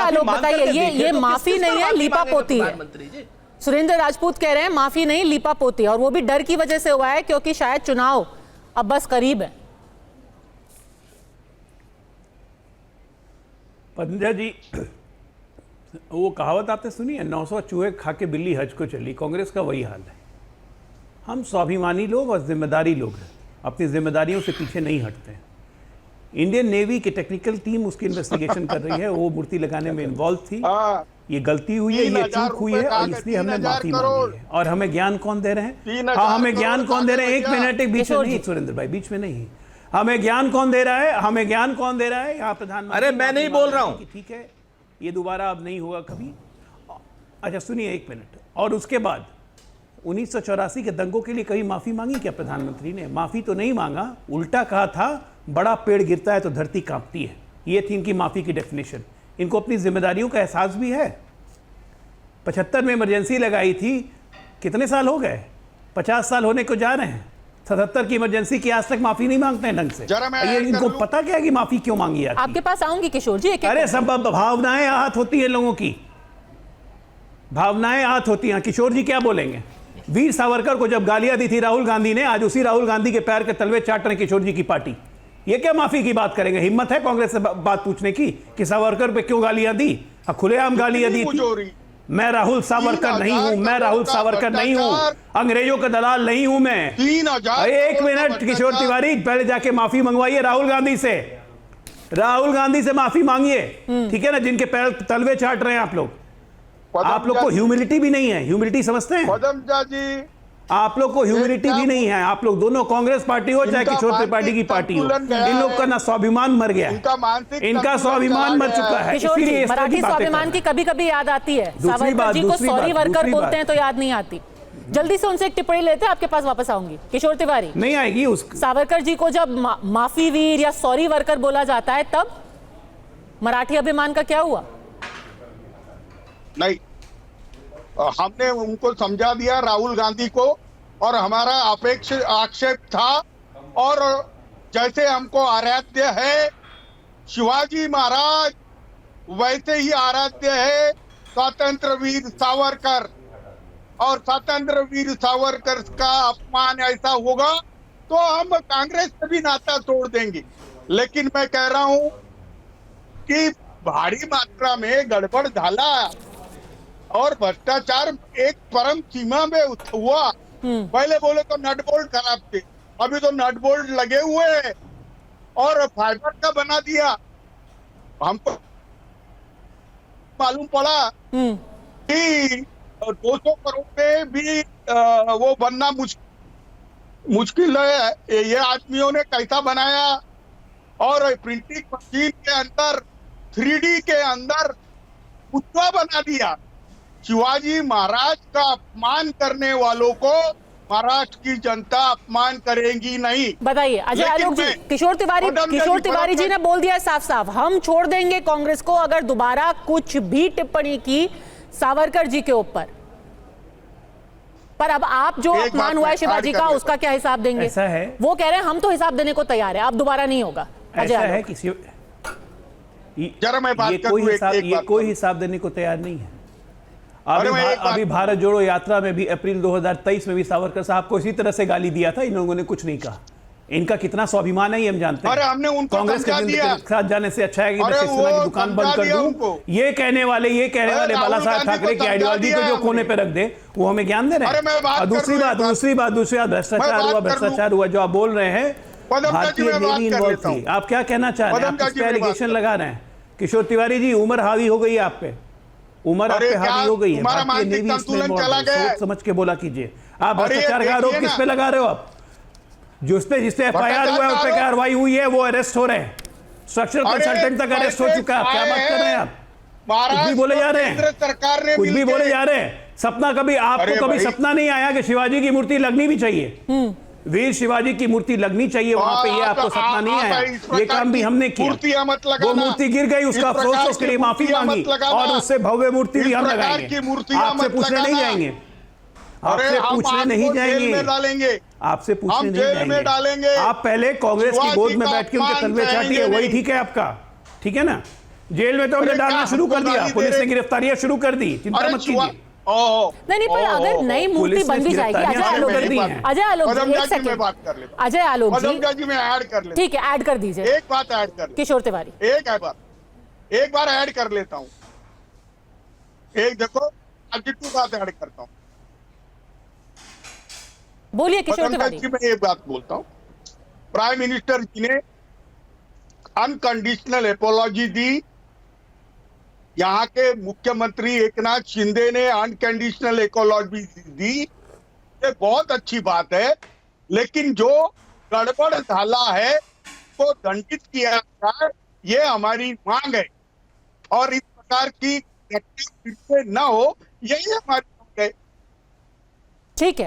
आलोक बताइए, ये माफी नहीं है, लीपापोती है। सुरेंद्र राजपूत कह रहे हैं माफी नहीं, लीपापोती, और वो भी डर की वजह से हुआ है क्योंकि शायद चुनाव अब बस करीब है। पंजा जी, वो कहावत आपने सुनी है, 900 चूहे खा के बिल्ली हज को चली। कांग्रेस का वही हाल है। हम स्वाभिमानी लोग और जिम्मेदारी लोग हैं, अपनी जिम्मेदारियों से पीछे नहीं हटते हैं। इंडियन नेवी की टेक्निकल टीम उसकी इन्वेस्टिगेशन कर रही है, वो मूर्ति लगाने में इन्वॉल्व थी। ये गलती हुई है, ये चूक हुई है, और इसलिए हमने माफी मांगी है। और हमें ज्ञान कौन दे रहे हैं? हाँ, हमें ज्ञान कौन दे रहे हैं? एक मिनट, एक बीच में नहीं सुरेंद्र भाई, बीच में नहीं। हमें ज्ञान कौन दे रहा है? हमें ज्ञान कौन दे रहा है? यहाँ प्रधानमंत्री। अरे मैं नहीं बोल रहा हूँ, ठीक है, ये दोबारा अब नहीं होगा कभी। अच्छा सुनिए एक मिनट। और उसके बाद 1984 के दंगों के लिए कभी माफी मांगी क्या प्रधानमंत्री ने? माफी तो नहीं मांगा, उल्टा कहा था बड़ा पेड़ गिरता है तो धरती कांपती है। ये थी इनकी माफी की डेफिनेशन। इनको अपनी जिम्मेदारियों का एहसास भी है। 75 में इमरजेंसी लगाई थी, कितने साल हो गए? 50 साल होने को जा रहे हैं। 77 की इमरजेंसी की आज तक माफी नहीं मांगते हैं ढंग से। ये इनको पता क्या है कि माफी क्यों मांगी है? आपके पास आऊंगी किशोर जी। अरे सब भावनाएं आहत होती है लोगों की, भावनाएं आहत होती हैं। किशोर जी क्या बोलेंगे? वीर सावरकर को जब गालियां दी थी राहुल गांधी ने, आज उसी राहुल गांधी के पैर के तलवे चाट रहे किशोर जी की पार्टी। ये क्या माफी की बात करेंगे? हिम्मत है कांग्रेस से बात पूछने की कि सावरकर पे क्यों गालियां दी? खुलेआम गालियां दी थी। मैं राहुल सावरकर नहीं हूं, मैं राहुल सावरकर नहीं हूं, अंग्रेजों का दलाल नहीं हूं मैं। 3000 एक मिनट किशोर तिवारी, पहले जाके माफी मंगवाइए राहुल गांधी से। राहुल गांधी से माफी मांगिए, ठीक है ना, जिनके पैर तलवे चाट रहे हैं आप लोग। आप लोग को ह्यूमिलिटी भी नहीं है। ह्यूमिलिटी समझते हैं? पदमजा जी, आप लोग को ह्यूमिलिटी भी नहीं है। आप लोग दोनों कांग्रेस पार्टी हो चाहे किशोर त्रिपाठी की पार्टी हो, इन लोग का ना स्वाभिमान मर गया है, इनका स्वाभिमान मर चुका है। किशोर जी, मराठी स्वाभिमान की कभी कभी याद आती है। सावरकर जी को सॉरी वर्कर बोलते हैं तो याद नहीं आती। जल्दी से उनसे एक टिप्पणी लेते हैं, आपके पास वापस आऊंगी। किशोर तिवारी, नहीं आएगी। उस सावरकर जी को जब माफी वीर या सॉरी वर्कर बोला जाता है, तब मराठी अभिमान का क्या हुआ? नहीं, हमने उनको समझा दिया राहुल गांधी को, और हमारा आक्षेप था। और जैसे हमको आराध्य है शिवाजी महाराज, वैसे ही आराध्य है स्वतंत्र वीर सावरकर। और स्वतंत्र वीर सावरकर का अपमान ऐसा होगा तो हम कांग्रेस से भी नाता तोड़ देंगे। लेकिन मैं कह रहा हूं कि भारी मात्रा में गड़बड़ झाला और भ्रष्टाचार एक परम सीमा में हुआ। पहले बोले तो नट बोल्ट खराब थे, अभी तो नट बोल्ट लगे हुए हैं और फाइबर का बना दिया। हमको मालूम पड़ा कि 200 करोड़ में भी वो बनना मुश्किल है। ये आदमियों ने कैसा बनाया, और प्रिंटिंग मशीन के अंदर 3D के अंदर पुतला बना दिया। शिवाजी महाराज का अपमान करने वालों को महाराष्ट्र की जनता अपमान करेगी नहीं। बताइए अजय आलोक जी, किशोर तिवारी जी ने बोल दिया साफ साफ, हम छोड़ देंगे कांग्रेस को अगर दोबारा कुछ भी टिप्पणी की सावरकर जी के ऊपर। पर अब आप जो अपमान हुआ है शिवाजी का, उसका क्या हिसाब देंगे? ऐसा है, वो कह रहे हैं हम तो हिसाब देने को तैयार है, अब दोबारा नहीं होगा। ऐसा है किसी ये कोई हिसाब देने को तैयार नहीं है। अभी भारत जोड़ो यात्रा में भी अप्रैल 2023 में भी सावरकर साहब को इसी तरह से गाली दिया था, इन लोगों ने कुछ नहीं कहा। इनका कितना स्वाभिमान है ये हम जानते हैं। हमने उनको कांग्रेस के साथ जाने से अच्छा है कि मैं शिवसेना की दुकान बंद कर दूं। ये कहने वाले बाला साहब ठाकरे की आइडियोलॉजी को जो कोने पे रख दे, वो हमें ज्ञान दे रहे हैं। और दूसरी बात भ्रष्टाचार हुआ जो आप बोल रहे हैं, भारतीय नेवी इन्वॉल्व थी। आप क्या कहना चाह रहे हैं? आप किस पे एलिगेशन लगा रहे हैं? किशोर तिवारी जी, उम्र हावी हो गई है आप पे, उम्र आप पे हावी हो गई है। भारतीय नेवी इसमें सोच समझ के बोला कीजिए। आप भ्रष्टाचार का आरोप किस पे लगा रहे हो? आप जिसपे FIR हुआ है, उस पे कार्रवाई हुई है, वो अरेस्ट हो रहे हैं। स्ट्रक्चरल कंसल्टेंट तक अरेस्ट हो चुका है। क्या बात कर रहे हैं आप? कुछ भी बोले जा रहे हैं, कुछ भी बोले जा रहे हैं। सपना कभी आपको कभी सपना नहीं आया कि शिवाजी की मूर्ति लगनी भी चाहिए, वीर शिवाजी की मूर्ति लगनी चाहिए वहां पे? ये आपको सपना नहीं आया? ये काम भी हमने किया। वो मूर्ति गिर गई, उसका अफसोस, उसके लिए माफी मांगी, और उससे भव्य मूर्ति भी हम लगाएंगे। आपसे पूछने नहीं जाएंगे, आपसे पूछने नहीं जाएंगे, आपसे पूछने नहीं जाएंगे। आप पहले कांग्रेस की गोद में बैठ के उनके तलवे चाटिए, वही ठीक है आपका, ठीक है ना? जेल में तो हमने अरे डालना क्या शुरू कर हमको दिया, गाली दे पुलिस ने रहे? गिरफ्तारियां शुरू कर दी, चिंता अरे मत कीजिए। नहीं पर अगर नई मूर्ति पुलिस ने बन भी जाएगी, गिरफ्तारियां अजय आलोक कर जी, दी हैं। अजय आलोक जी, पदमजा एक जी मैं सेकंड, बात कर लेता हूं। अजय आलोक जी, पदमजा जी मैं ऐड कर लेता ठीक है, ऐड कर दीजिए। हूं। एक बात ऐड कर लेता किशोर तिवारी, हूं। एक बार ऐड कर लेता हूं। एक देखो पॉजिटिव बात ऐड करता हूं। बोलिए किशोर पदमजा तिवारी। जी मैं एक बात बोलता हूं। प्राइम मिनिस्टर जी ने अनकंडीशनल एपोलॉजी दी। यहाँ के मुख्यमंत्री एकनाथ शिंदे ने अनकंडीशनल एपोलॉजी दी। ये बहुत अच्छी बात है, लेकिन जो गड़बड़ डाला है को दंडित किया जाए, ये हमारी मांग है। और इस प्रकार की घटना फिर से न हो, यही हमारी मांग है। ठीक है।